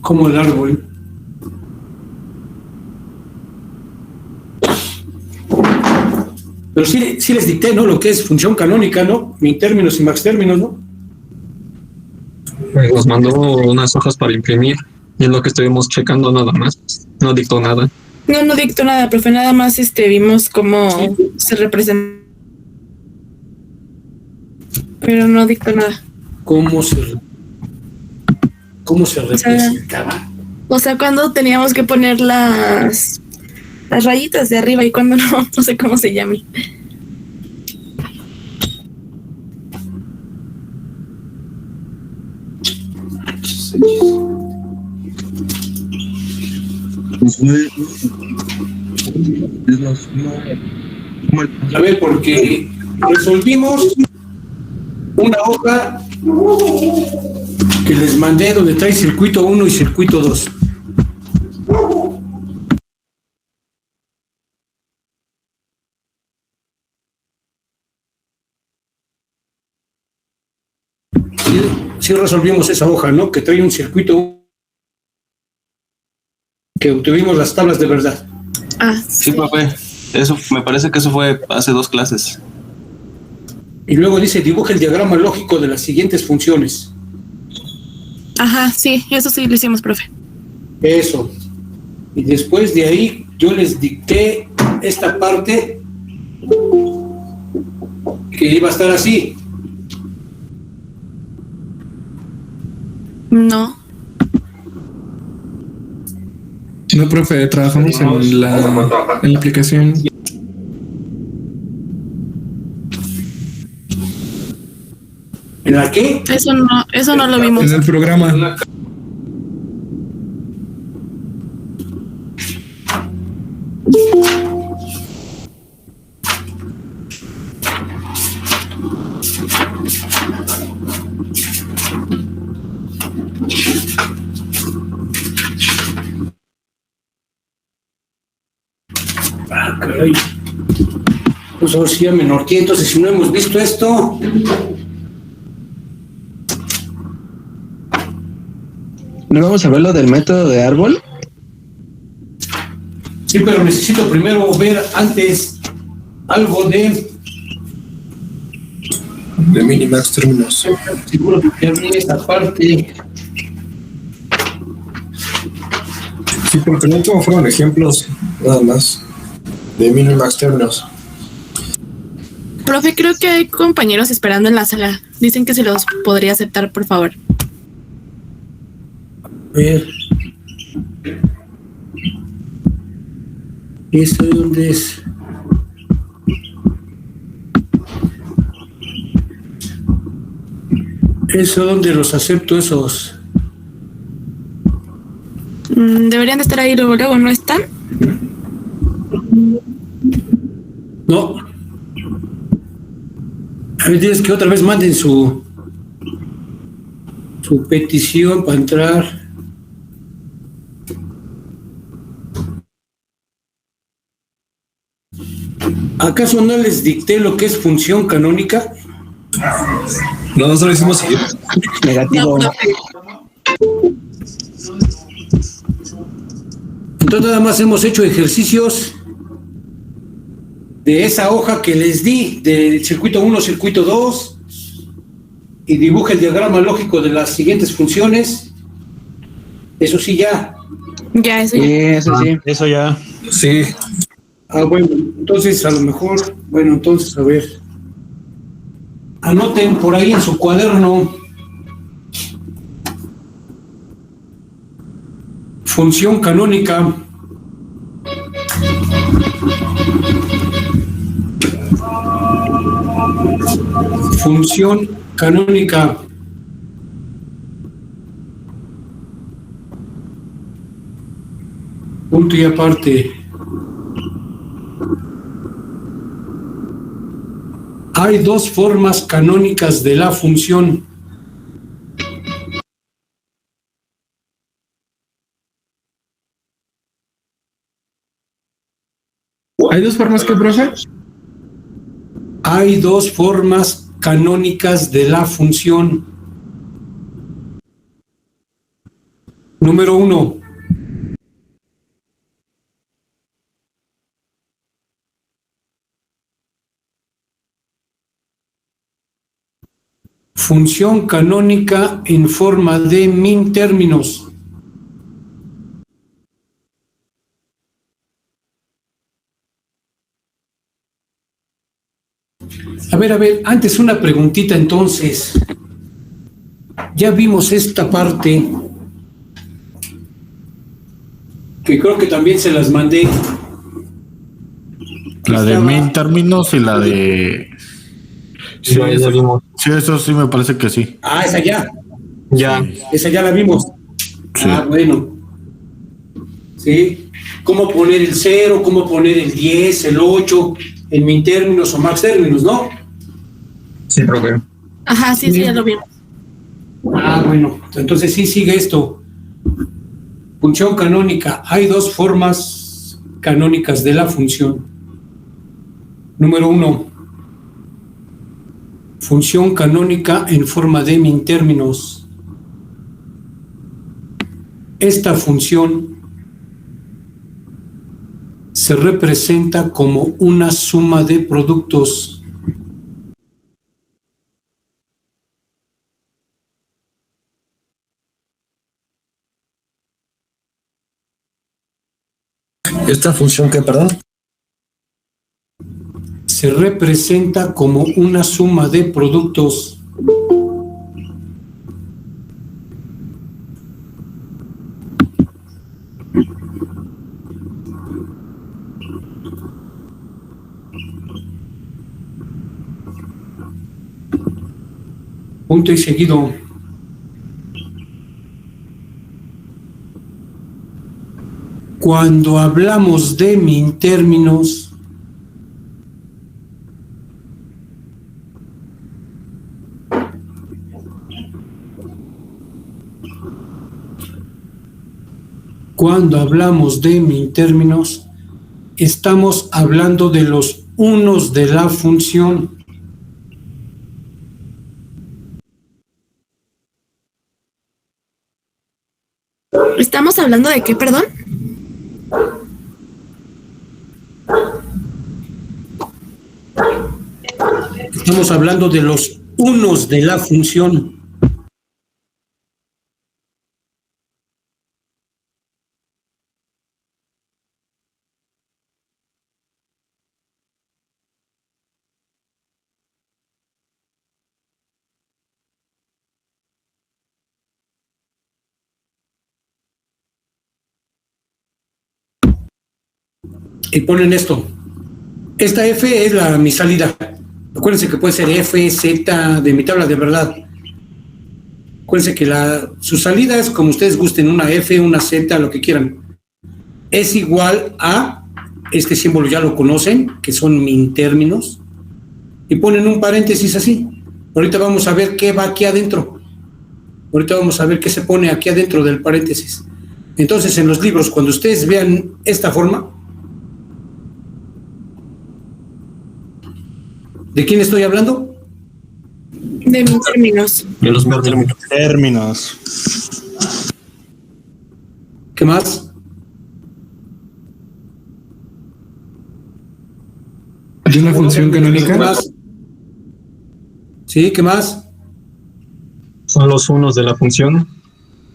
como el árbol. Pero sí les dicté, ¿no? Lo que es función canónica, ¿no? Min términos y max términos, ¿no? Nos mandó unas hojas para imprimir y es lo que estuvimos checando nada más. No dictó nada. No dictó nada, profe, nada más vimos cómo se representa. Pero no dictó nada. ¿Cómo se representaba? O sea, cuando teníamos que poner las rayitas de arriba y cuando no sé cómo se llame. A ver, porque resolvimos una hoja que les mandé donde trae circuito 1 y circuito 2. Sí resolvimos esa hoja, ¿no? Que trae un circuito que obtuvimos las tablas de verdad. Sí, profe. Eso, me parece que eso fue hace 2 clases. Y luego dice, dibuja el diagrama lógico de las siguientes funciones. Ajá, sí, eso sí lo hicimos, profe. Eso. Y después de ahí yo les dicté esta parte que iba a estar así. No. No, profe, trabajamos en la aplicación. ¿En la qué? Eso no lo vimos. En el programa. Caray. Pues ahora sí ya me norteé, entonces si no hemos visto esto. ¿No vamos a ver lo del método de árbol? Sí, pero necesito primero ver antes algo de minimax términos. Seguro que ya vi esta parte. Sí, porque el último fueron ejemplos, nada más, de minimax términos. Profe, creo que hay compañeros esperando en la sala. Dicen que se los podría aceptar, por favor. A ver. ¿Esto de dónde es? ¿Eso dónde los acepto esos? Deberían de estar ahí luego, ¿no están? No. A ver, tienes que otra vez manden su petición para entrar. ¿Acaso no les dicté lo que es función canónica? No, nosotros hicimos negativo. No, Entonces nada más hemos hecho ejercicios de esa hoja que les di, del circuito 1, circuito 2, y dibuja el diagrama lógico de las siguientes funciones. Eso sí ya. Ya, eso ya. Eso sí. Eso ya. Sí. Bueno, entonces a lo mejor, entonces a ver. Anoten por ahí en su cuaderno. Función canónica. Función canónica. Punto y aparte. Hay dos formas canónicas de la función. ¿Hay dos formas que, profe? Hay dos formas canónicas de la función. Número 1. Función canónica en forma de min términos. A ver, antes una preguntita entonces. Ya vimos esta parte, que creo que también se las mandé. La de main términos y la de... Sí, Ya, ya vimos. sí, eso sí me parece que sí. Ah, esa ya. Ya. Esa ya la vimos. Sí. Ah, bueno. ¿Sí? ¿Cómo poner el 0, cómo poner el 10, el 8, en min términos o max términos, no? Sí, profe. Ajá, sí, ya lo vimos. Ah, bueno. Entonces sí sigue esto. Función canónica. Hay dos formas canónicas de la función. Número 1. Función canónica en forma de min términos. Esta función se representa como una suma de productos. ¿Esta función qué, perdón? Se representa como una suma de productos. Punto y seguido. Cuando hablamos de min términos, estamos hablando de los unos de la función. ¿Estamos hablando de qué, perdón? Estamos hablando de los unos de la función. Y ponen esto. Esta F es mi salida. Acuérdense que puede ser F, Z, de mi tabla de verdad. Acuérdense que su salida es como ustedes gusten, una F, una Z, lo que quieran. Es igual a, este símbolo ya lo conocen, que son min términos, y ponen un paréntesis así. Ahorita vamos a ver qué va aquí adentro. Ahorita vamos a ver qué se pone aquí adentro del paréntesis. Entonces, en los libros, cuando ustedes vean esta forma, ¿de quién estoy hablando? De min términos. De los términos. Términos. ¿Qué más? ¿De una función ¿Qué canónica? más? ¿Sí? ¿Qué más? Son los unos de la función.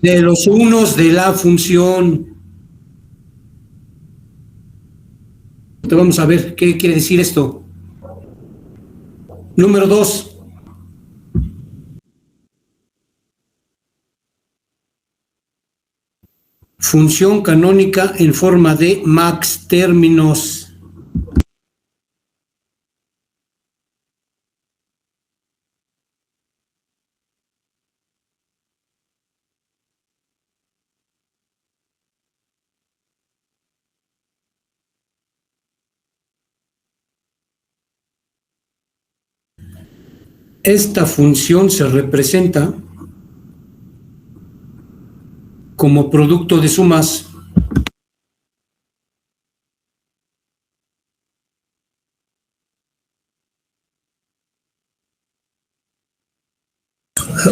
De los unos de la función. Entonces vamos a ver qué quiere decir esto. Número 2. Función canónica en forma de max términos. Esta función se representa como producto de sumas.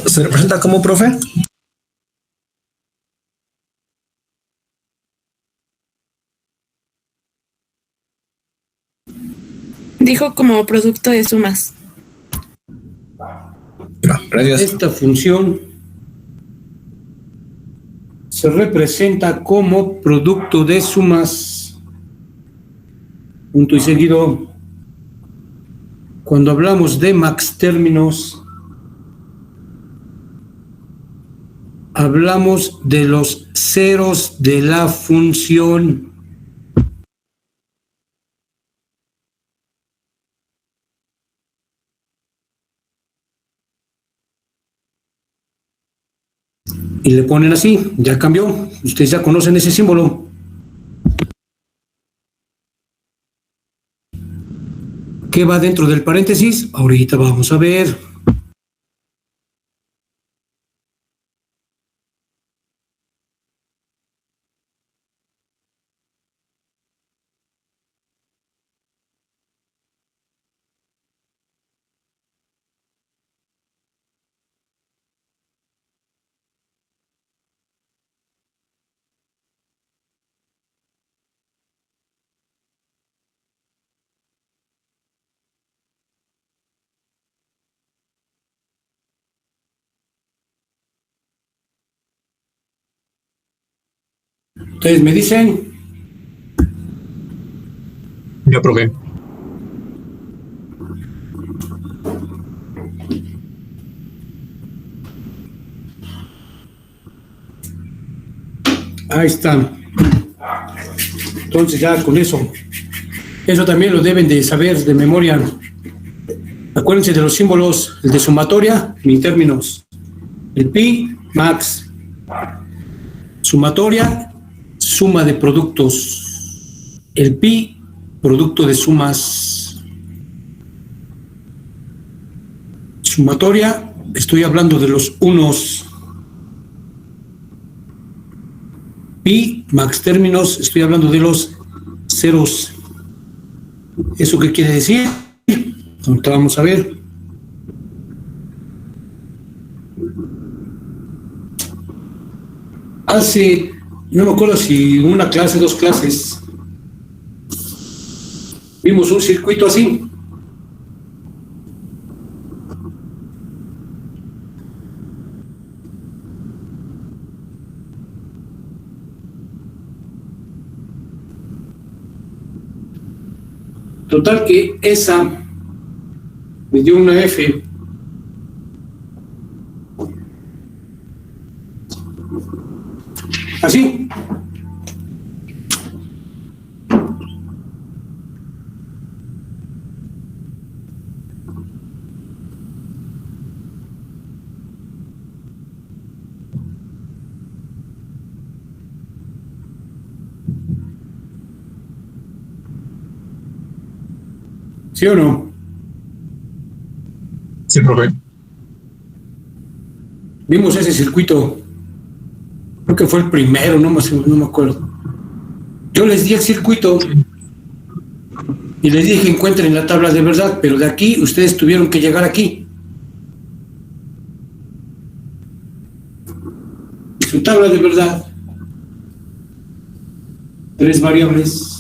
¿Se representa como, profe? Dijo como producto de sumas. Gracias. Esta función se representa como producto de sumas. Punto y seguido. Cuando hablamos de max términos, hablamos de los ceros de la función. Y le ponen así, ya cambió. Ustedes ya conocen ese símbolo. ¿Qué va dentro del paréntesis? Ahorita vamos a ver. Ustedes me dicen, Ya probé. ahí está. Entonces ya con eso también lo deben de saber de memoria. Acuérdense de los símbolos, el de sumatoria, min términos, el pi, max, sumatoria, suma de productos, el pi, producto de sumas, sumatoria, estoy hablando de los unos, pi, max términos, estoy hablando de los ceros. ¿Eso qué quiere decir? Ahorita vamos a ver. No me acuerdo si una clase, dos clases, vimos un circuito así. Total que esa me dio una F. Así. ¿Sí o no? Sí, profe. Vimos ese circuito. Creo que fue el primero, no me acuerdo. Yo les di el circuito y les dije encuentren la tabla de verdad, pero de aquí ustedes tuvieron que llegar aquí. Su tabla de verdad. 3 variables.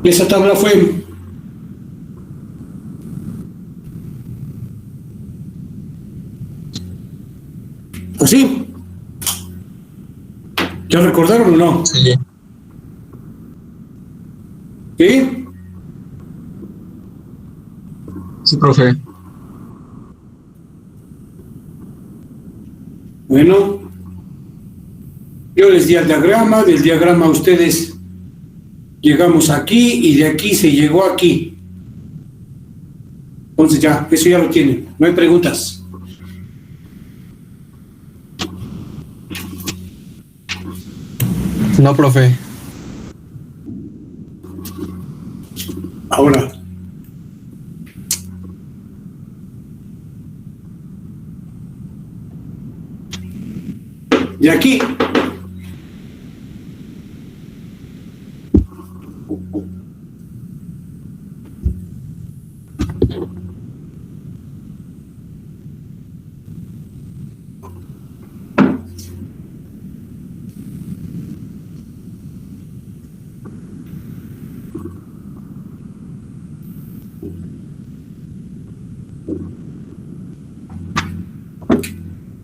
Esa tabla fue así. ¿Ya recordaron o no? Sí. ¿Sí? Sí, profe. Bueno, yo les di el diagrama, del diagrama ustedes llegamos aquí y de aquí se llegó aquí. Entonces ya, eso ya lo tienen, no hay preguntas. No, profe. Ahora, de aquí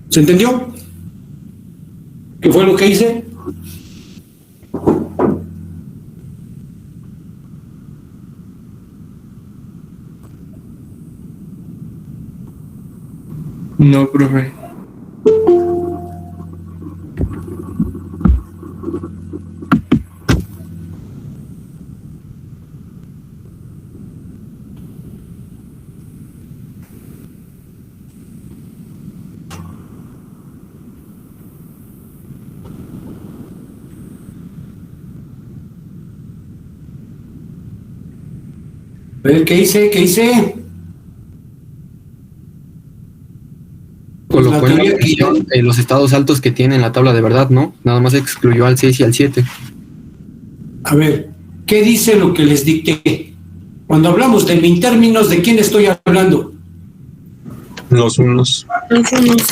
¿Se entendió? ¿Qué fue lo que hice? No, profe. A ver, ¿qué hice? ¿Qué hice? Colocó La en la teoría que yo- función, los estados altos que tiene en la tabla de verdad, ¿no? Nada más excluyó al 6 y al 7. A ver, ¿qué dice lo que les dicté? Cuando hablamos de min términos, ¿de quién estoy hablando? Los unos. Los unos.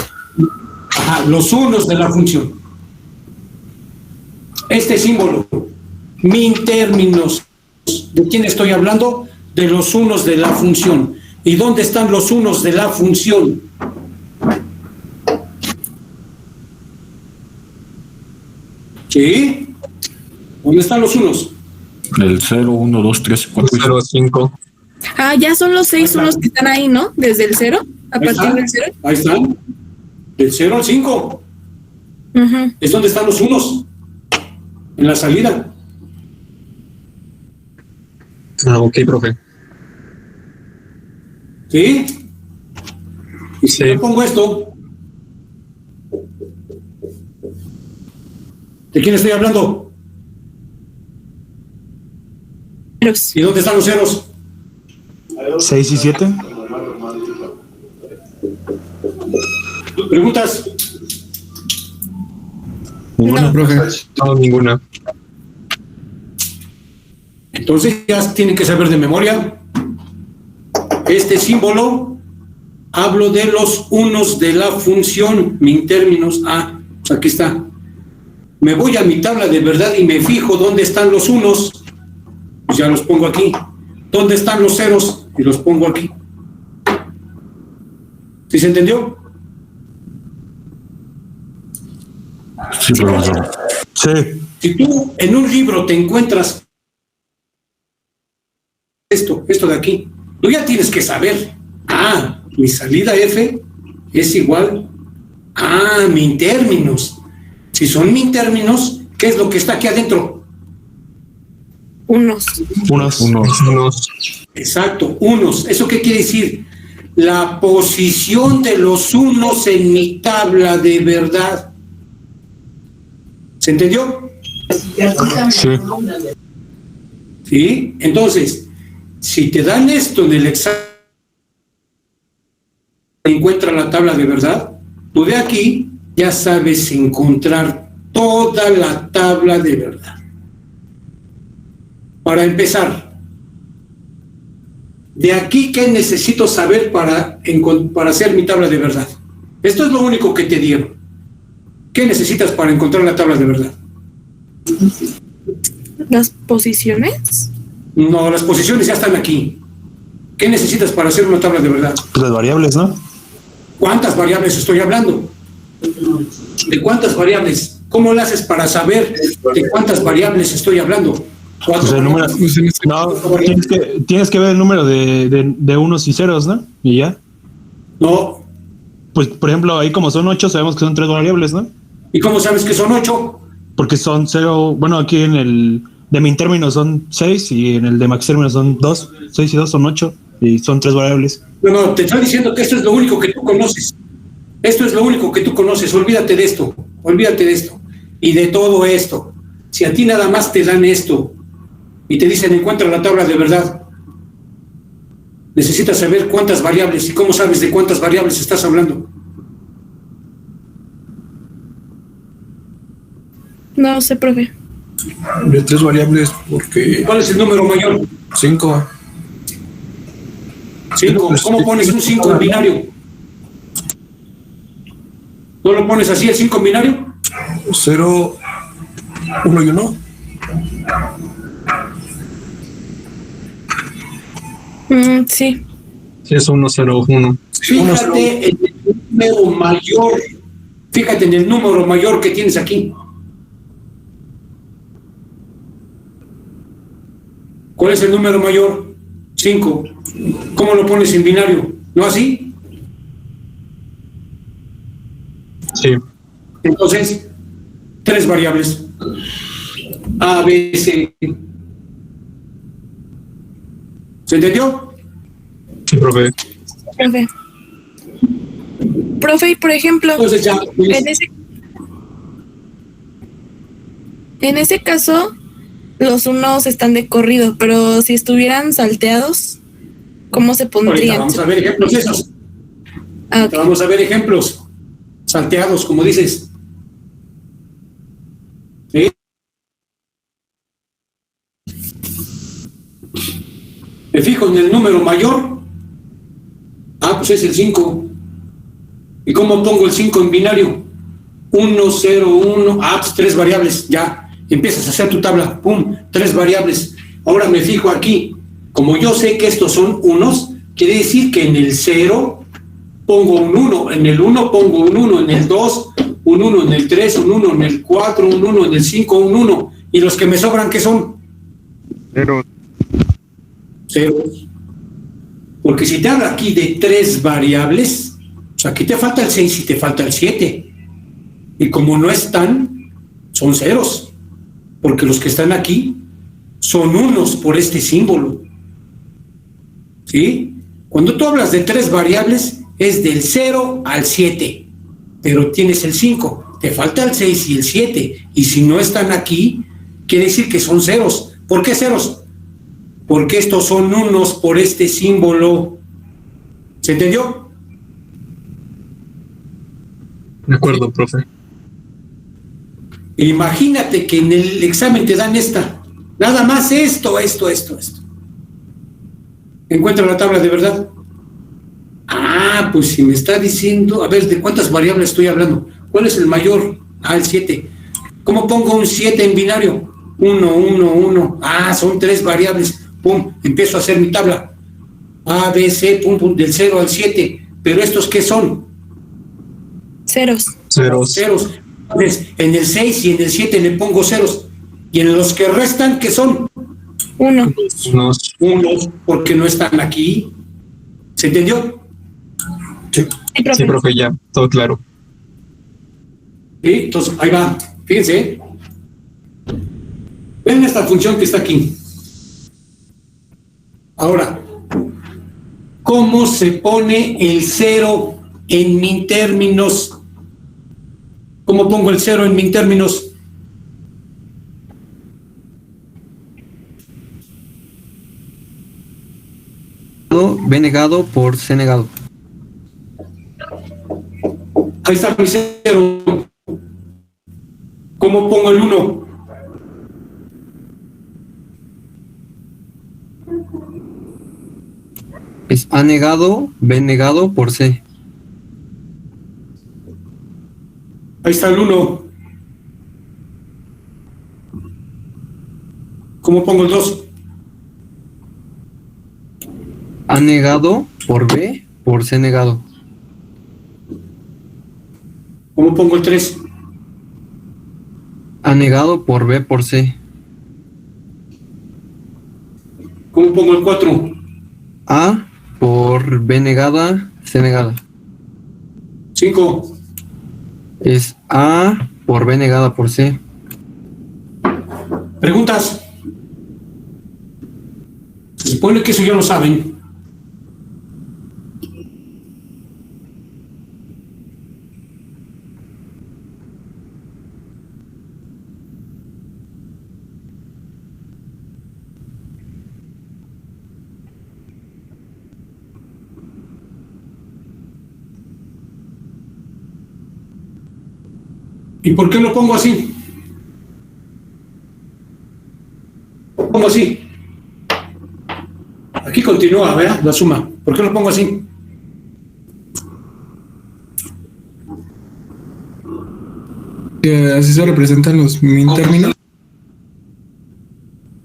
Ajá, los unos de la función. Este símbolo, min términos, ¿de quién estoy hablando? De los unos de la función. ¿Y dónde están los unos de la función? ¿Sí? ¿Dónde están los unos? El 0, 1, 2, 3, 4 y 0, 5. Ah, ya son los 6 unos que están ahí, ¿no? Desde el 0, a Ahí partir están. del 0. Ahí están. Del 0 al 5. Ujú. Es donde están los unos. En la salida. Ah, ok, profe. ¿Sí? Y si Sí. yo pongo esto, ¿de quién estoy hablando? Ceros. ¿Y dónde están los ceros? 6 y 7. ¿Preguntas? No. Profe. No, ninguna. Entonces ya tienen que saber de memoria. Este símbolo, hablo de los unos de la función, min términos. Ah, pues aquí está. Me voy a mi tabla de verdad y me fijo dónde están los unos. Pues ya los pongo aquí. ¿Dónde están los ceros? Y los pongo aquí. ¿Sí se entendió? Sí, profesor. Sí. Si tú en un libro te encuentras esto de aquí, tú ya tienes que saber, mi salida F es igual a min términos. Si son min términos, ¿qué es lo que está aquí adentro? Unos. Unos. Exacto, unos. ¿Eso qué quiere decir? La posición de los unos en mi tabla de verdad. ¿Se entendió? Sí. ¿Sí? Entonces, si te dan esto en el examen, encuentra la tabla de verdad, tú de aquí ya sabes encontrar toda la tabla de verdad. Para empezar, de aquí, ¿qué necesito saber para hacer mi tabla de verdad? Esto es lo único que te dieron. ¿Qué necesitas para encontrar la tabla de verdad? Las posiciones. No, las posiciones ya están aquí. ¿Qué necesitas para hacer una tabla de verdad? Pues las variables, ¿no? ¿Cuántas variables estoy hablando? ¿De cuántas variables? ¿Cómo lo haces para saber de cuántas variables estoy hablando? Pues el número. No, tienes que ver el número de unos y ceros, ¿no? Y ya. No. Pues, por ejemplo, ahí como son 8, sabemos que son 3 variables, ¿no? ¿Y cómo sabes que son 8? Porque son 0, bueno, aquí en el de min término son 6 y en el de max término son 2. 6 y 2 son 8 y son 3 variables. No, te estoy diciendo que esto es lo único que tú conoces. Esto es lo único que tú conoces. Olvídate de esto. Olvídate de esto. Y de todo esto. Si a ti nada más te dan esto y te dicen encuentra la tabla de verdad, necesitas saber cuántas variables y cómo sabes de cuántas variables estás hablando. No sé, profe. De 3 variables porque ¿Cuál es el número mayor? 5. 5. ¿Cómo pones un 5 en binario? ¿No lo pones así el 5 en binario? 0, 1 y 1. Sí. Sí, es 101. Fíjate en el número mayor. Fíjate en el número mayor que tienes aquí. ¿Cuál es el número mayor? 5. ¿Cómo lo pones en binario? ¿No así? Sí. Entonces, 3 variables. A, B, C. ¿Se entendió? Sí, profe. Profe, y por ejemplo, Entonces ya. en ese caso, los unos están de corrido, pero si estuvieran salteados, ¿cómo se Ahorita pondrían? vamos a ver ejemplos de esos. Ah, ok. Vamos a ver ejemplos. Salteados, como dices. ¿Sí? Me fijo en el número mayor. Ah, pues es el 5. ¿Y cómo pongo el 5 en binario? 1, 0, 1. Ah, pues 3 variables. Ya. Empiezas a hacer tu tabla. Pum, 3 variables. Ahora me fijo aquí. Como yo sé que estos son unos, quiere decir que en el 0 pongo un 1. En el 1 pongo un 1. En el 2, un 1. En el 3, un 1. En el 4, un 1. En el 5, un 1. ¿Y los que me sobran qué son? Cero. Ceros. Porque si te habla aquí de 3 variables, o sea, aquí te falta el 6 y te falta el 7. Y como no están, son ceros. Porque los que están aquí son unos por este símbolo. ¿Sí? Cuando tú hablas de 3 variables, es del 0 al 7. Pero tienes el 5. Te falta el 6 y el 7. Y si no están aquí, quiere decir que son ceros. ¿Por qué ceros? Porque estos son unos por este símbolo. ¿Se entendió? De acuerdo, profe. Imagínate que en el examen te dan esta. Nada más esto. Encuentra la tabla de verdad. Ah, pues si me está diciendo, a ver, ¿de cuántas variables estoy hablando? ¿Cuál es el mayor? Ah, el 7. ¿Cómo pongo un 7 en binario? 1, 1, 1. Ah, son 3 variables. Pum, empiezo a hacer mi tabla. A, B, C, pum, pum, del 0 al 7. Pero ¿estos qué son? Ceros. Ceros. Ceros. Entonces, en el 6 y en el 7 le pongo ceros. Y en los que restan, ¿qué son? 1. Unos. Unos, porque no están aquí. ¿Se entendió? Sí. Sí, profe. Sí, profe, ya. Todo claro. ¿Sí? Entonces, ahí va. Fíjense. Ven esta función que está aquí. Ahora, ¿cómo se pone el 0 en min términos? ¿Cómo pongo el 0 en min términos? B negado por C negado. Ahí está mi 0. ¿Cómo pongo el 1? Es A negado, B negado por C. Ahí está el 1. ¿Cómo pongo el 2? A negado por B por C negado. ¿Cómo pongo el 3? A negado por B por C. ¿Cómo pongo el 4? A por B negada, C negada. 5. Es A por B negada por C. ¿Preguntas? Se supone que eso ya lo saben. ¿Y por qué lo pongo así? Lo pongo así. Aquí continúa, ¿verdad? La suma. ¿Por qué lo pongo así? Así se representan los min términos.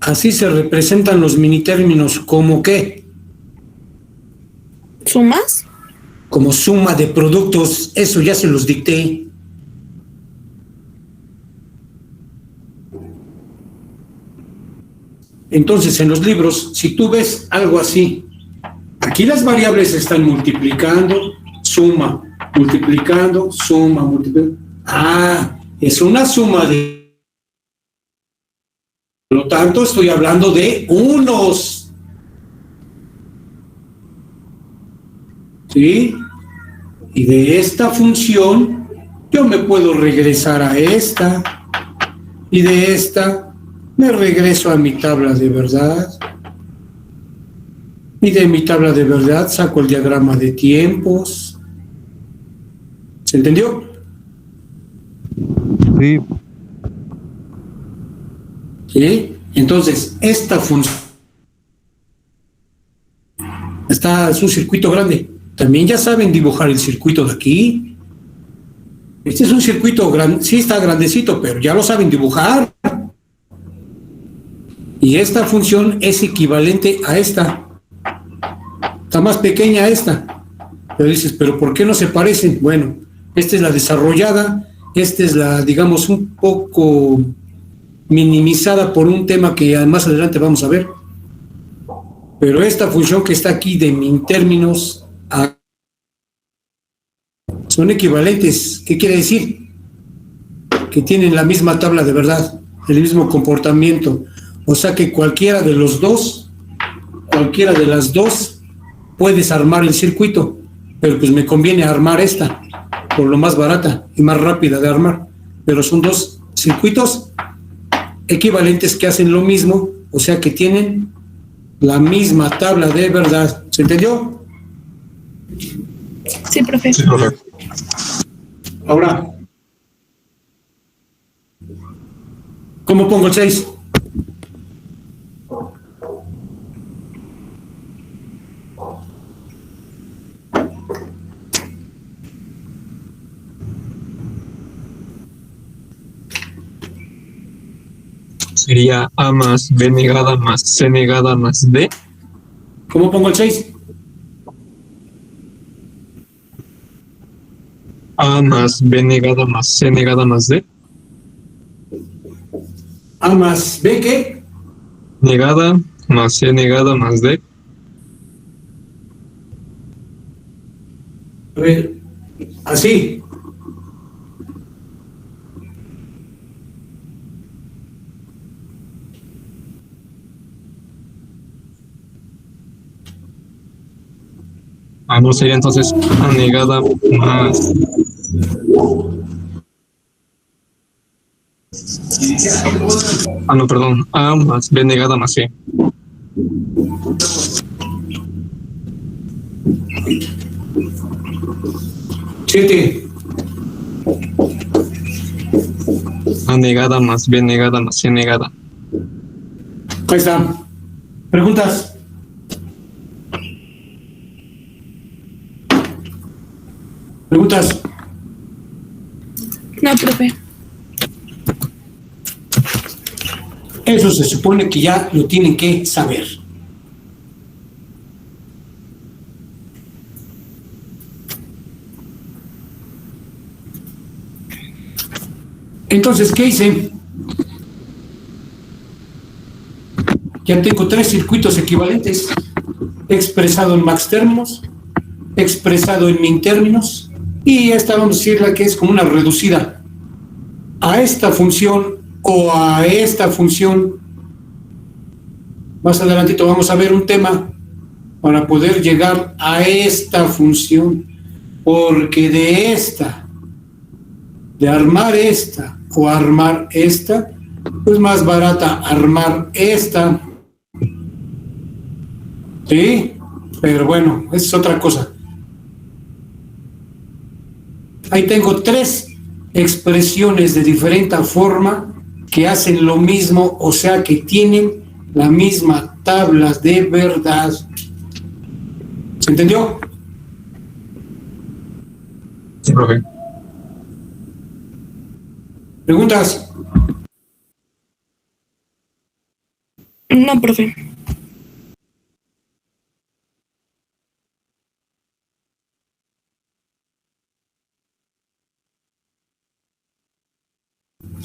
Así se representan los minitérminos. ¿Cómo qué? ¿Sumas? como suma de productos, eso ya se los dicté. Entonces, en los libros, si tú ves algo así, aquí las variables se están multiplicando, suma, multiplicando, suma, multiplicando. Ah, es una suma de... Por lo tanto, estoy hablando de unos. ¿Sí? Y de esta función, yo me puedo regresar a esta, y de esta me regreso a mi tabla de verdad, y de mi tabla de verdad saco el diagrama de tiempos. ¿Se entendió? Sí. ¿Sí? Entonces, esta función es un circuito grande. También ya saben dibujar el circuito de aquí. Este es un circuito grande, sí está grandecito, pero ya lo saben dibujar. Y esta función es equivalente a esta. Está más pequeña esta. Pero dices, ¿pero por qué no se parecen? Bueno, esta es la desarrollada, esta es la, digamos, un poco minimizada por un tema que más adelante vamos a ver. Pero esta función que está aquí de min términos son equivalentes. ¿Qué quiere decir? Que tienen la misma tabla de verdad, el mismo comportamiento. O sea que cualquiera de las dos, puedes armar el circuito, pero pues me conviene armar esta, por lo más barata y más rápida de armar. Pero son dos circuitos equivalentes que hacen lo mismo, o sea que tienen la misma tabla de verdad. ¿Se entendió? Sí, profe. Sí, profe. Ahora, ¿cómo pongo el 6? Sería A más B negada más C negada más D. ¿Cómo pongo el 6? A más B negada más C negada más D. A más B, ¿qué? Negada más C negada más D. A ver, así. Ah, no sería entonces A negada más. Ah, no, perdón. A más B negada más C. Siete. A negada más B negada más C negada. Ahí está. ¿Preguntas? ¿Preguntas? No, profe. Eso se supone que ya lo tienen que saber. Entonces, ¿qué hice? Ya tengo 3 circuitos equivalentes. He expresado en max términos, he expresado en min términos, y esta vamos a decirla que es como una reducida a esta función o a esta función. Más adelantito vamos a ver un tema para poder llegar a esta función, porque de esta, de armar esta o armar esta, pues más barata armar esta. ¿Sí? Pero bueno, esa es otra cosa. Ahí tengo 3 expresiones de diferente forma que hacen lo mismo, o sea que tienen la misma tabla de verdad. ¿Se entendió? Sí, profe. ¿Preguntas? No, profe.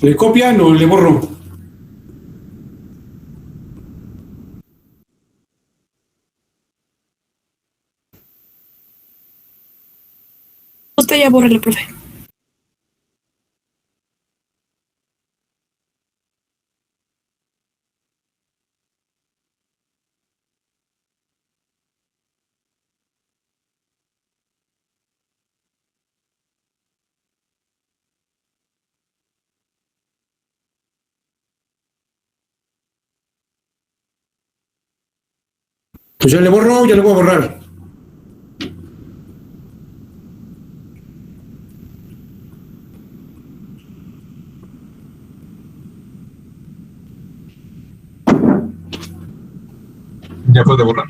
¿Le copian o le borro? Usted ya bórrele, profe. Pues ya le borro, ya le voy a borrar. Ya puede borrar.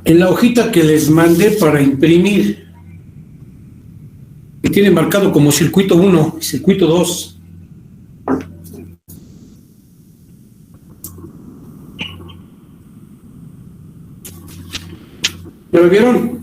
En la hojita que les mandé para imprimir, que tiene marcado como circuito 1 y circuito 2. ¿Ya lo vieron?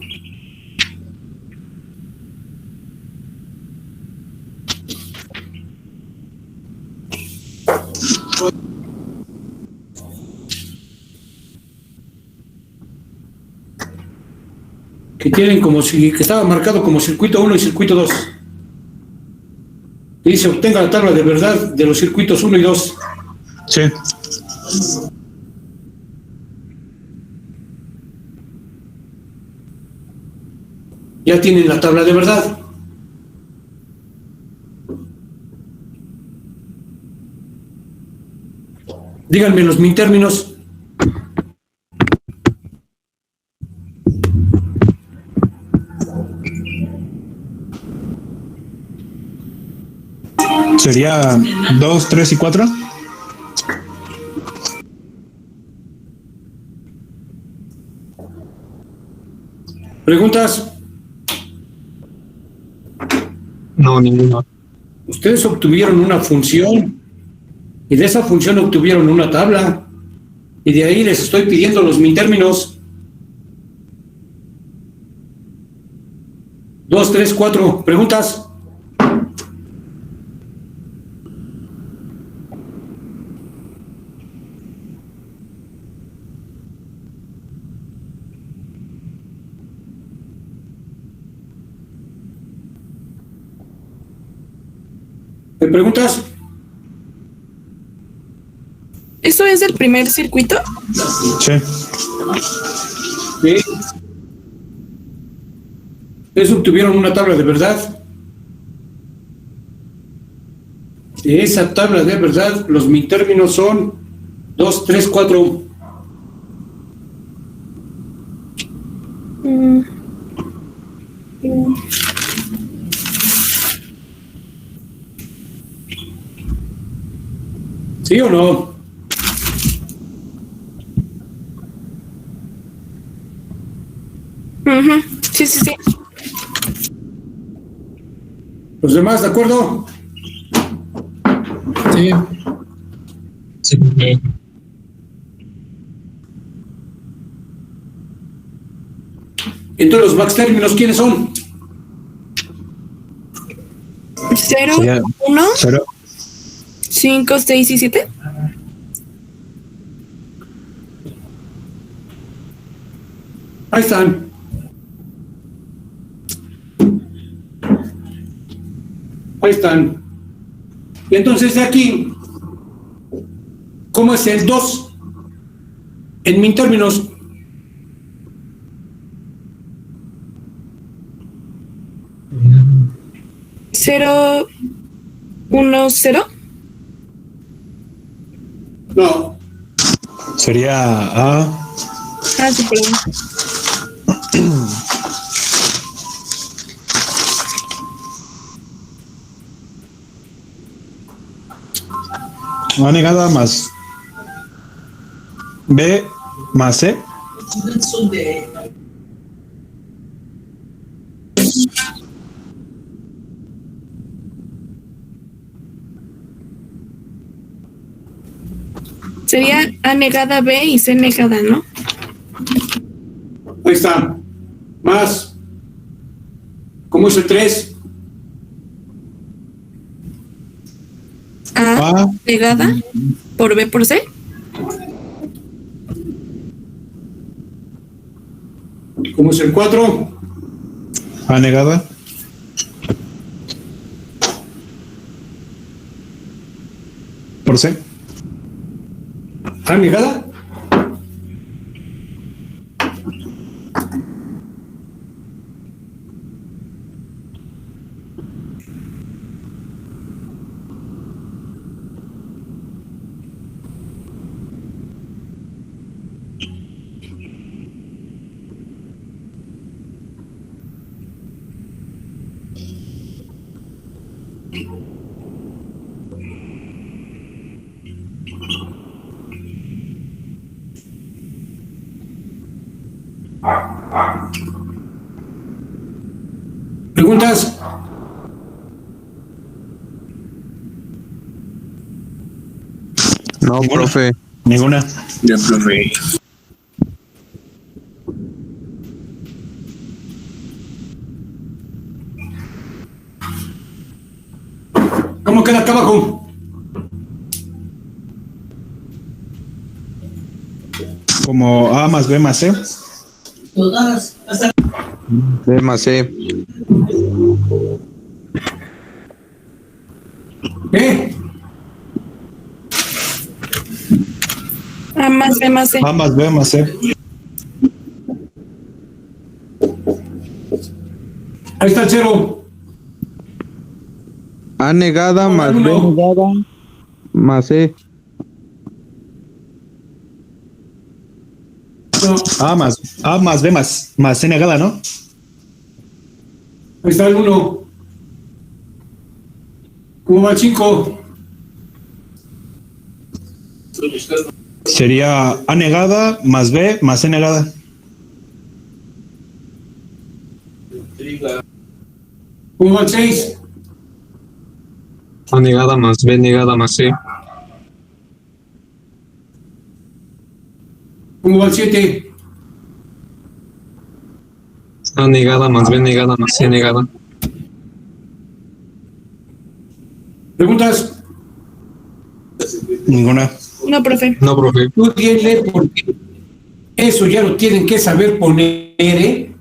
Que tienen como si que estaba marcado como circuito 1 y circuito 2. Y dice obtenga la tabla de verdad de los circuitos 1 y 2. Sí. Ya tienen la tabla de verdad. Díganme los min términos. Sería 2, 3 y 4. ¿Preguntas? No, ninguno. Ustedes obtuvieron una función y de esa función obtuvieron una tabla y de ahí les estoy pidiendo los min términos. 2, 3, 4. ¿Preguntas? ¿Me preguntas? ¿Eso es el primer circuito? Sí. Sí. Ustedes obtuvieron una tabla de verdad. De esa tabla de verdad, los min términos son 2, 3, 4. ¿Sí o no? Ujú. Sí, sí, sí. ¿Los demás, de acuerdo? Sí. Sí. Entonces, los max términos, ¿quiénes son? 0, Sería 1, 0. 5, 6 y 7. Ahí están. Ahí están. Y entonces de aquí, ¿cómo es el 2? En min términos. Cero, 1, 0. No. Sería A. Ah, sí, perdón. A negada más B más C. A negada B y C negada, ¿no? Ahí está. Más. ¿Cómo es el 3? A A, negada por B por C. ¿Cómo es el 4? A negada. Por C. ¿A negada? ¿Preguntas? No, profe. Ninguna. Ya, profe. ¿Cómo queda acá abajo? Como A más B más C. B más C. ¿Eh? A más B más C. A más B más C. Ahí está el 0. A negada más B negada más C. No. A más B más C negada, ¿no? Ahí está el 1. ¿Cómo va el 5? Sería A negada más B más C negada. ¿Cómo va el 6? A negada más B negada más C. ¿Cómo va el 7? A negada más B negada más C negada. ¿Preguntas? Ninguna. No, profe. No, profe. Tú dile porque eso ya lo tienen que saber poner, ¿eh?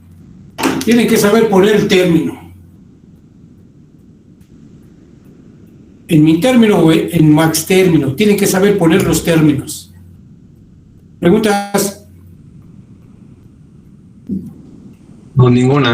Tienen que saber poner el término. En mi término o en Max término, tienen que saber poner los términos. ¿Preguntas? No, ninguna.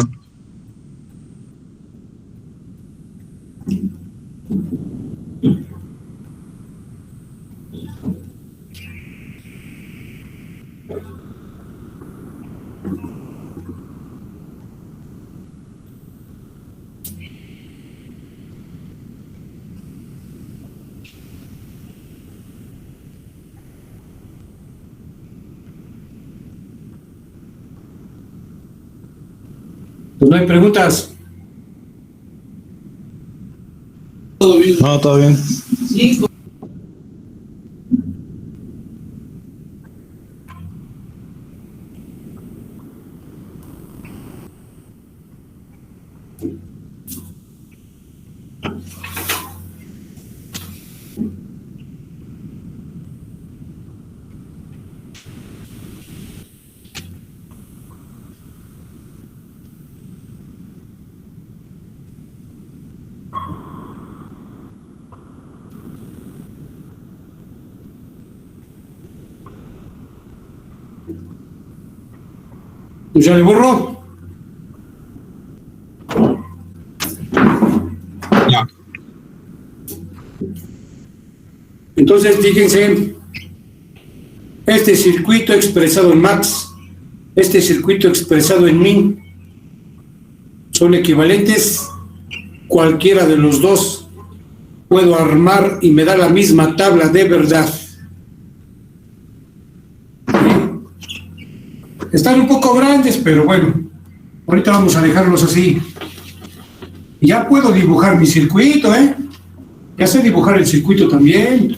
Pues no hay preguntas. No, todo bien. Pues ya le borro. Ya. Entonces, fíjense, este circuito expresado en Max, este circuito expresado en Min, son equivalentes. Cualquiera de los dos puedo armar y me da la misma tabla de verdad. Están un poco grandes, pero bueno, ahorita vamos a dejarlos así. Ya puedo dibujar mi circuito, ¿eh? Ya sé dibujar el circuito también.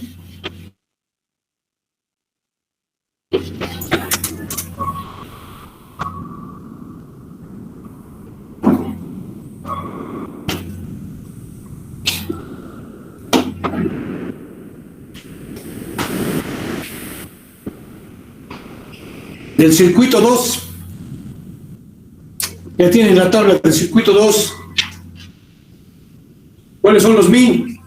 del circuito 2. Ya tienen la tabla del circuito 2. ¿Cuáles son los min?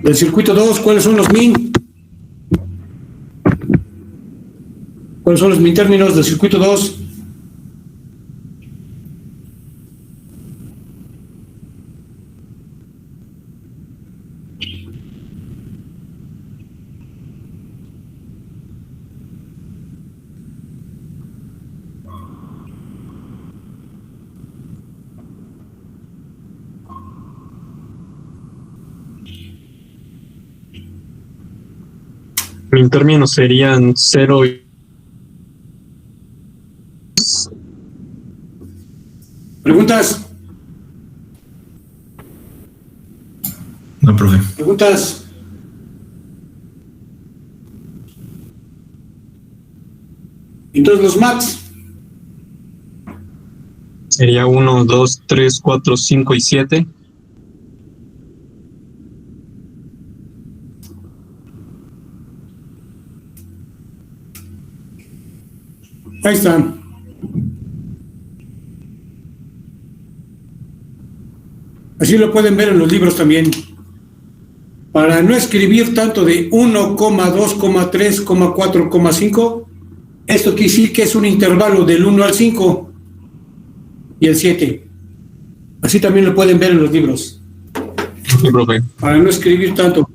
Del circuito 2, ¿cuáles son los min? ¿Cuáles son los min términos del circuito 2? En términos serían 0 y... ¿Preguntas? No, profe. ¿Preguntas? Entonces los max. Sería 1, 2, 3, 4, 5 y 7. Ahí están. Así lo pueden ver en los libros también. Para no escribir tanto de 1, 2, 3, 4, 5, esto quiere decir que es un intervalo del 1 al 5 y el 7. Así también lo pueden ver en los libros. Sí, profe. Para no escribir tanto.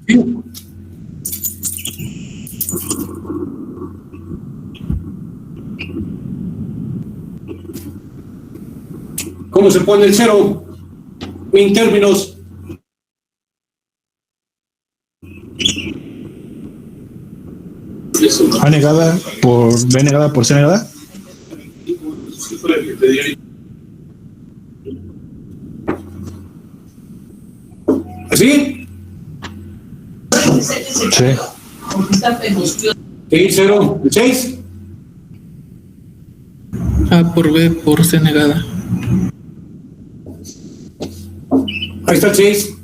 ¿Cómo se pone el 0? En términos. A negada por B negada por C negada. ¿Así? Sí. Sí, 0. ¿El 6? A por B por C negada. Ahí está el 6.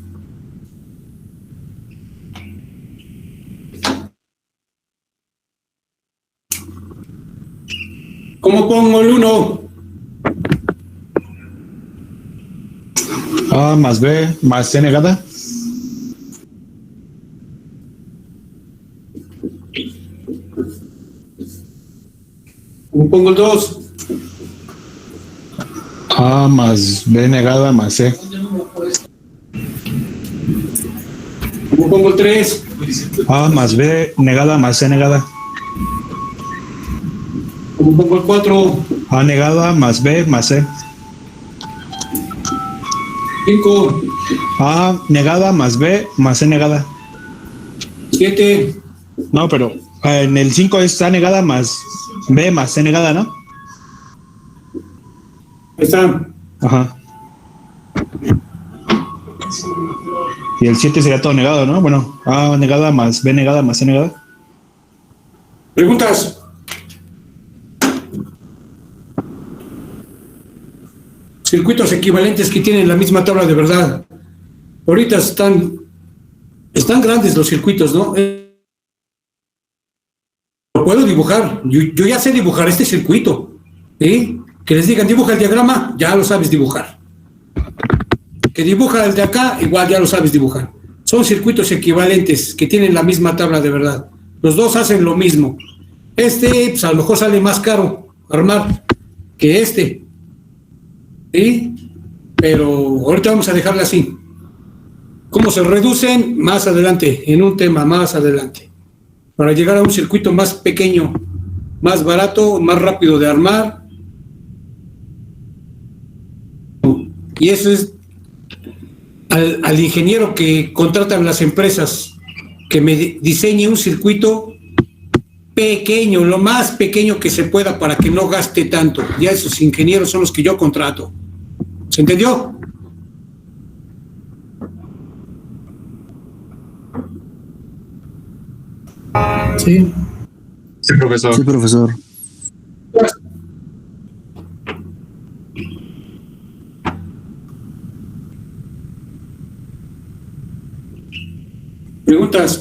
¿Cómo pongo el 1? A más B más C negada. ¿Cómo pongo el 2? A más B negada más C. ¿Cómo pongo el 3? A más B negada más C negada. ¿Cómo pongo el 4? A negada más B más C. 5. A negada más B más C negada. 7. No, pero en el 5 es A negada más B más C negada, ¿no? Ahí está. Ajá. Y el 7 sería todo negado, ¿no? Bueno, A negada más B negada más C negada. ¿Preguntas? Circuitos equivalentes que tienen la misma tabla de verdad. Ahorita están grandes los circuitos, ¿no? Lo puedo dibujar. Yo ya sé dibujar este circuito. ¿Sí? Que les digan dibuja el diagrama, ya lo sabes dibujar. Que dibuja el de acá, igual ya lo sabes dibujar. Son circuitos equivalentes que tienen la misma tabla de verdad. Los dos hacen lo mismo. Pues a lo mejor sale más caro armar que este. ¿Sí? Pero ahorita vamos a dejarla así. ¿Cómo se reducen? Más adelante, en un tema más adelante. Para llegar a un circuito más pequeño, más barato, más rápido de armar. Y eso es al ingeniero que contratan las empresas, que me diseñe un circuito pequeño, lo más pequeño que se pueda para que no gaste tanto. Ya esos ingenieros son los que yo contrato. ¿Se entendió? Sí. Sí, profesor. Sí, profesor.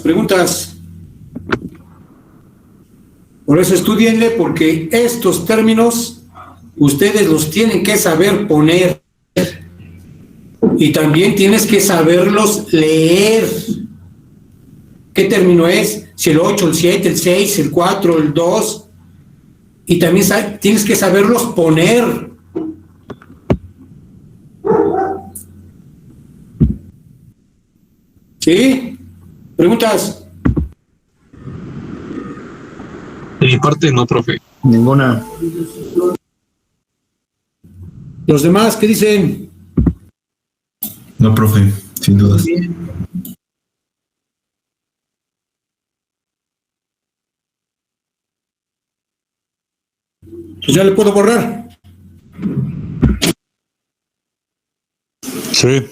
Preguntas. Por eso estudienle, porque estos términos ustedes los tienen que saber poner y también tienes que saberlos leer. ¿Qué término es? Si el 8, el 7, el 6, el 4, el 2. Y también tienes que saberlos poner. ¿Sí? ¿Preguntas? De mi parte, no, profe. Ninguna. ¿Los demás qué dicen? No, profe, sin dudas. Pues ya le puedo borrar. Sí.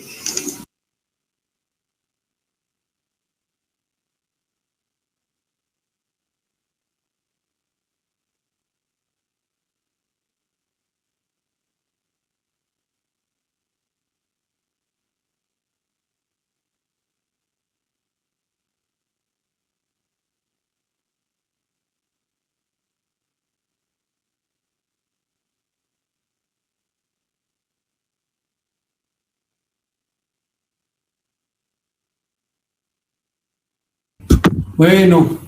Bueno,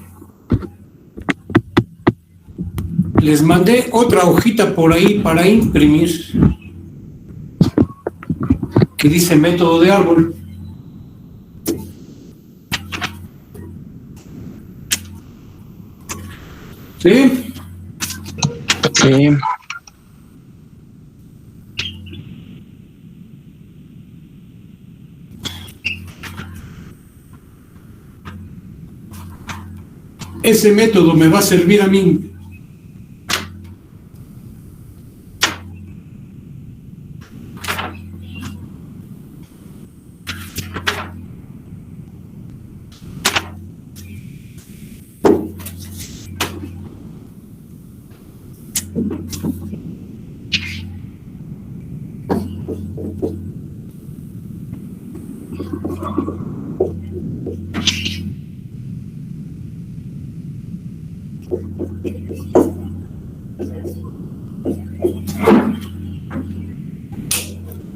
les mandé otra hojita por ahí para imprimir que dice método de árbol. ¿Sí? Sí. Ese método me va a servir a mí.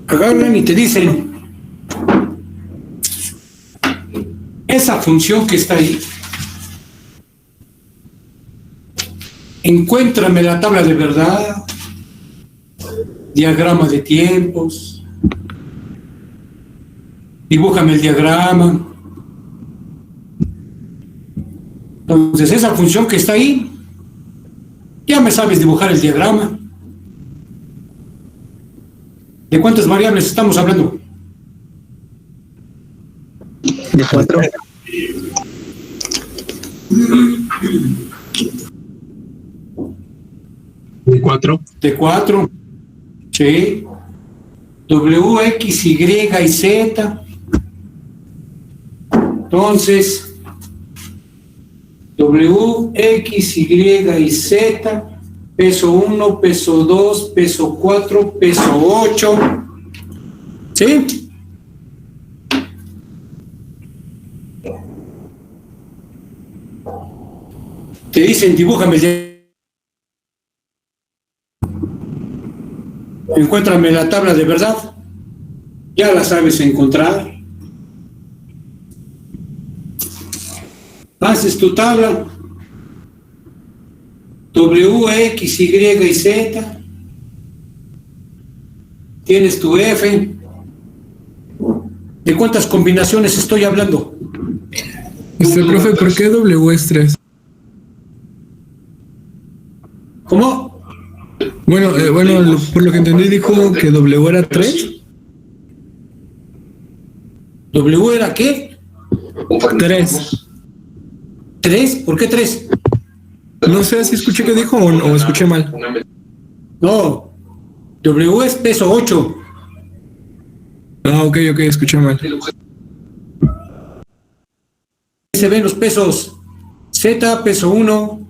Agarran y te dicen, esa función que está ahí, encuéntrame la tabla de verdad, diagrama de tiempos, dibújame el diagrama. Entonces esa función que está ahí, ya me sabes dibujar el diagrama. ¿De cuántas variables estamos hablando? De 4. ¿De 4? De 4. Sí. W, X, Y y Z. Entonces, W, X, Y y Z. Peso 1, peso 2, peso 4, peso 8. ¿Sí? Te dicen, dibújame encuéntrame la tabla de verdad. Ya la sabes encontrar. Haces tu tabla. W, X, Y y Z. Tienes tu F. ¿De cuántas combinaciones estoy hablando? Profe, ¿por qué W es 3? ¿Cómo? Bueno, por lo que entendí dijo que W era 3. ¿W era qué? 3. ¿3? ¿Por qué 3? No sé si escuché que dijo o escuché mal. No. W es peso 8. Ah, ok, escuché mal. Se ven los pesos. Z, peso 1,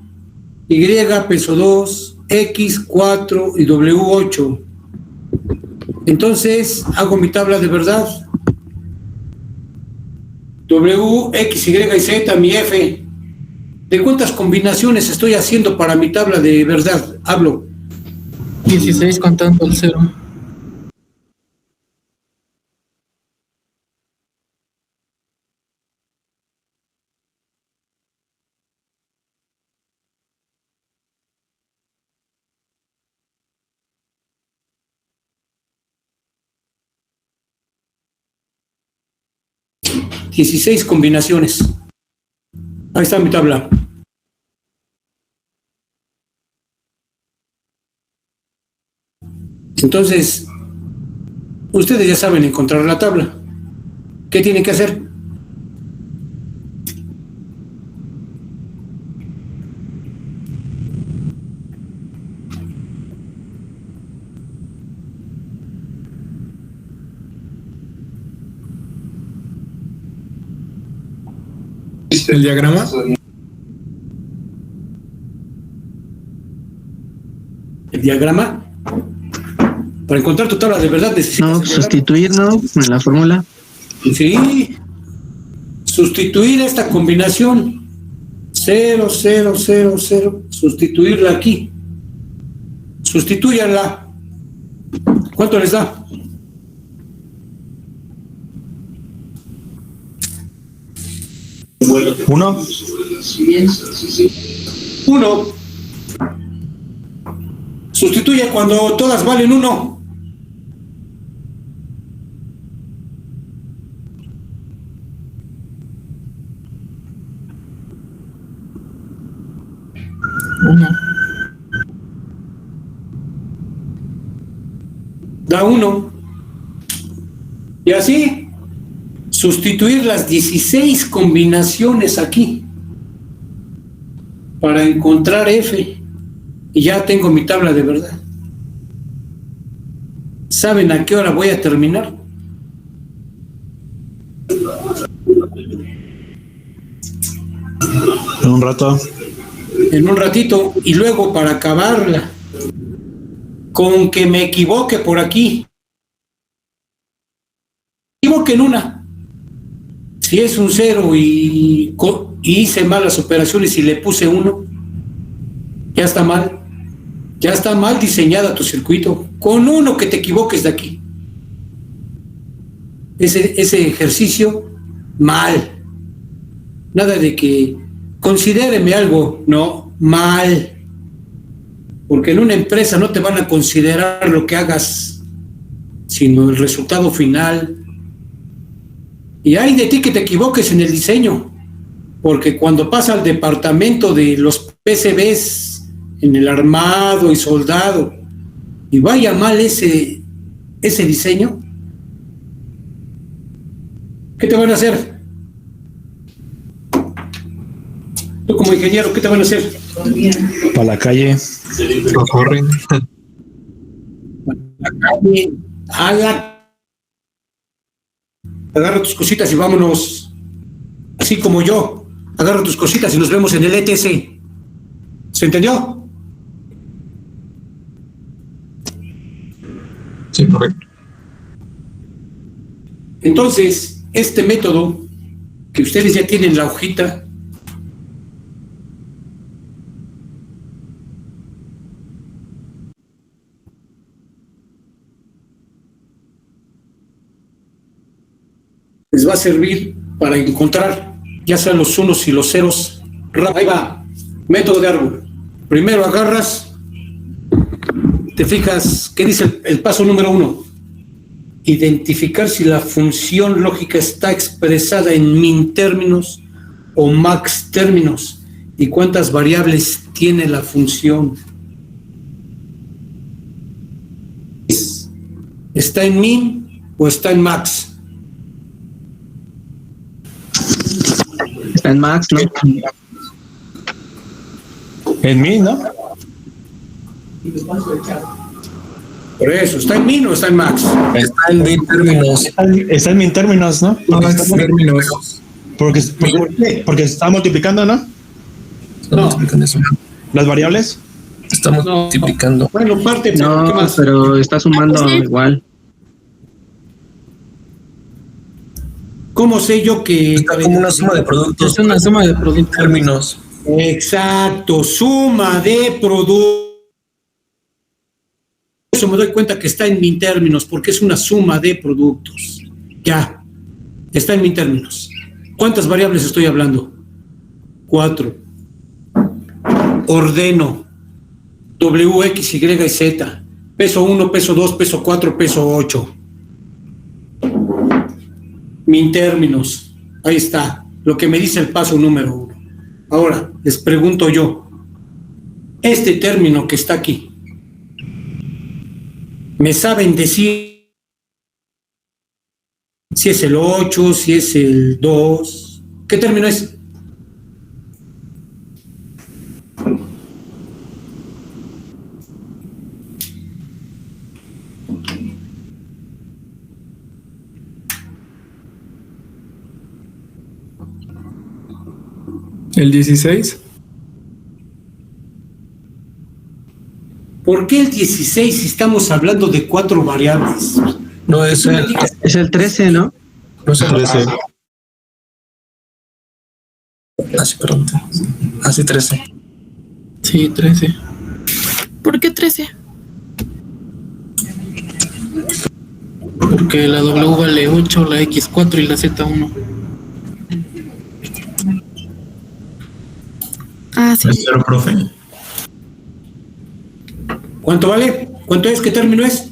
Y, peso 2, X, 4 y W, 8. Entonces, hago mi tabla de verdad. W, X, Y y Z, mi F. ¿De cuántas combinaciones estoy haciendo para mi tabla de verdad? Hablo. 16 contando el 0. $16 combinaciones. Ahí está mi tabla. Entonces, ustedes ya saben encontrar la tabla. ¿Qué tienen que hacer? ¿El diagrama? El diagrama. Para encontrar tu tabla de verdad necesitas... No, sustituir, ¿no? En la fórmula. Sí. Sustituir esta combinación. 0, 0, 0, 0. Sustituirla aquí. Sustitúyanla. ¿Cuánto les da? ¿Uno? 1. Sustituye cuando todas valen 1. Da 1. Y así, sustituir las 16 combinaciones aquí para encontrar F. Y ya tengo mi tabla de verdad. ¿Saben a qué hora voy a terminar? En un rato. En un ratito. Y luego para acabarla, con que me equivoque por aquí. Me equivoque en una. Si es un 0 y hice malas operaciones y le puse 1, ya está mal. Ya está mal diseñada tu circuito. Con 1 que te equivoques de aquí. Ese ejercicio, mal. Nada de que considéreme algo, no, mal. Porque en una empresa no te van a considerar lo que hagas, sino el resultado final. Y hay de ti que te equivoques en el diseño, porque cuando pasa al departamento de los PCBs, en el armado y soldado, y vaya mal ese diseño, ¿qué te van a hacer? Tú como ingeniero, ¿qué te van a hacer? Para la calle. Lo corren. Agarra tus cositas y vámonos. Así como yo. Agarra tus cositas y nos vemos en el ETC. ¿Se entendió? Sí, correcto. Entonces, este método, que ustedes ya tienen la hojita, les va a servir para encontrar ya sean los unos y los ceros. Ahí va, método de árbol. Primero agarras, te fijas, ¿qué dice el paso número 1? Identificar si la función lógica está expresada en min términos o max términos y cuántas variables tiene la función. ¿Está en min o está en max? Está en max, ¿no? En mí, ¿no? Por eso, ¿está en min o está en max? Está en min términos. Está en min términos, ¿no? No, es términos. Porque está multiplicando, ¿no? No, multiplicando eso. Las variables. Estamos multiplicando. Bueno, parte, No, ¿qué más? pero está sumando igual. ¿Cómo sé yo que...? Está como una suma de productos. Es una suma de productos. Términos. Exacto, suma de productos. Eso me doy cuenta que está en min términos, porque es una suma de productos. Ya, está en min términos. ¿Cuántas variables estoy hablando? 4. Ordeno W, X, Y y Z. Peso 1, peso 2, peso 4, peso 8. Min términos. Ahí está. Lo que me dice el paso número 1. Ahora, les pregunto yo. Este término que está aquí, ¿me saben decir si es el 8, si es el 2? ¿Qué término es? El 16. ¿Por qué el 16 si estamos hablando de 4 variables? No es el. Es el 13, ¿no? No es el 13. Así, perdón. Así 13. Sí, 13. ¿Por qué 13? Porque la W vale 8, la X 4 y la Z 1. Ah, sí. Es cero, profe. ¿Cuánto vale? ¿Cuánto es? ¿Qué término es?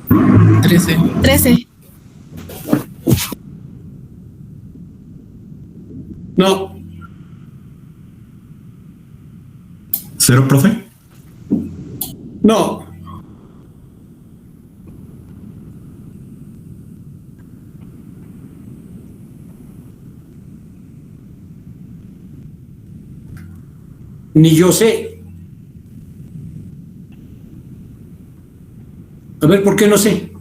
¿13? 13. No. ¿Cero, profe? No. Ni yo sé. A ver, ¿por qué no sé?